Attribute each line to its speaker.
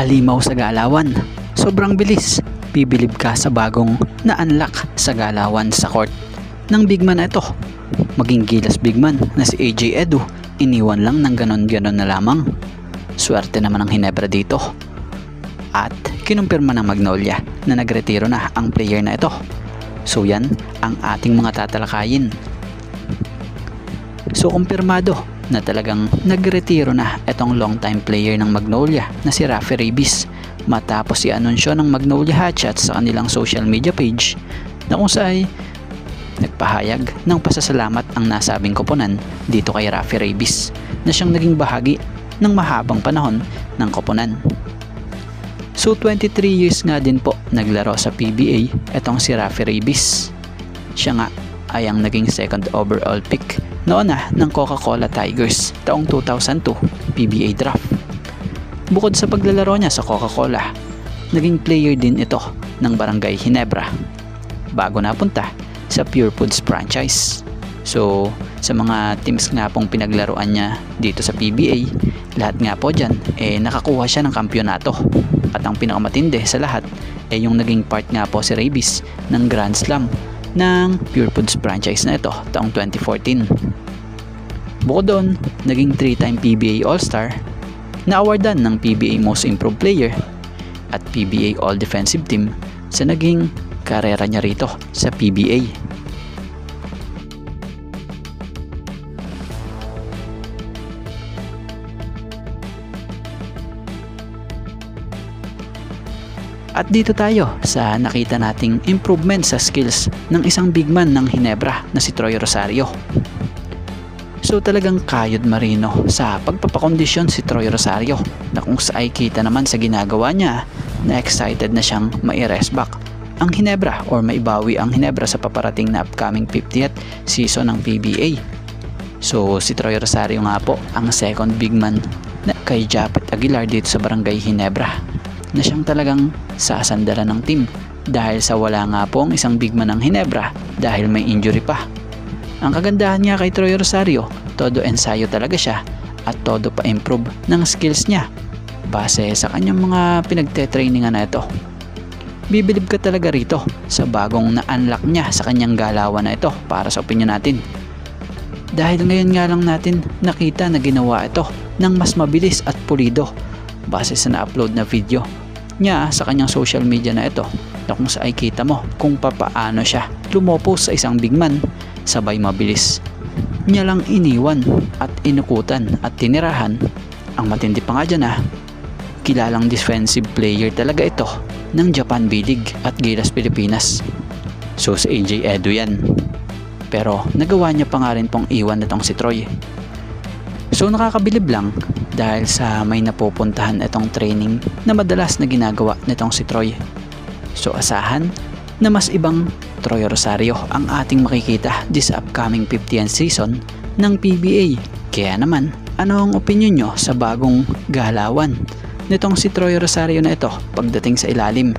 Speaker 1: halimaw sa galawan. Sobrang bilis. Bibilib ka sa bagong na-unlock sa galawan sa court ng bigman na ito. Maging gilas bigman na si AJ Edu, iniwan lang ng ganon-ganon na lamang. Swerte naman ang Hinebra dito. At kinumpirma ng Magnolia na nagretiro na ang player na ito. So yan ang ating mga tatalakayin. So kumpirmado na talagang nagretiro na itong long time player ng Magnolia na si Raffy Rabies matapos i-anunsyo ng Magnolia Hotshots sa kanilang social media page na kung saan nagpahayag ng pasasalamat ang nasabing koponan dito kay Raffy Rabies na siyang naging bahagi ng mahabang panahon ng koponan. So 23 years nga din po naglaro sa PBA itong si Raffy Rabies. Siya nga ay ang naging second overall pick noon ng Coca-Cola Tigers taong 2002 PBA draft. Bukod sa paglalaro niya sa Coca-Cola, naging player din ito ng Barangay Hinebra bago napunta sa Pure Foods franchise. So sa mga teams nga pong pinaglaruan niya dito sa PBA, lahat nga po dyan nakakuha siya ng kampyonato. At ang pinakamatindi sa lahat yung naging part nga po si Rabies ng Grand Slam ng Pure Foods franchise na ito taong 2014. Bukod doon, naging 3-time PBA All-Star, na-awardan ng PBA Most Improved Player at PBA All Defensive Team sa naging karera niya rito sa PBA. At dito tayo sa nakita nating improvement sa skills ng isang bigman ng Hinebra na si Troy Rosario. So talagang kayod marino sa pagpapakondisyon si Troy Rosario na kung saan kita naman sa ginagawa niya na excited na siyang mai-rest back ang Hinebra or maibawi ang Hinebra sa paparating na upcoming 50th season ng PBA. So si Troy Rosario nga po ang second bigman na kay Japet Aguilar dito sa Barangay Hinebra na siyang talagang sasandalan ng team dahil sa wala nga po ang isang bigman ng Hinebra dahil may injury pa. Ang kagandahan nga kay Troy Rosario, todo ensayo talaga siya at todo pa improve ng skills niya base sa kanyang mga pinagte-trainingan na ito. Bibilib ka talaga rito sa bagong na-unlock niya sa kanyang galawan na ito para sa opinion natin. Dahil ngayon nga lang natin nakita na ginawa ito ng mas mabilis at pulido base sa na-upload na video niya sa kanyang social media na ito na kung saan kita mo kung papaano siya lumopos sa isang bigman sabay mabilis niya lang iniwan at inukutan at tinirahan. Ang matindi pa nga dyan kilalang defensive player talaga ito ng Japan B-League at Gilas Pilipinas. So sa AJ Edu yan, pero nagawa niya pa nga rin pong iwan itong si Troy. So nakakabilib lang dahil sa may napupuntahan itong training na madalas na ginagawa nitong si Troy. So asahan na mas ibang Troy Rosario ang ating makikita di sa upcoming 50th season ng PBA. Kaya naman, ano ang opinion nyo sa bagong galawan nitong si Troy Rosario na ito pagdating sa ilalim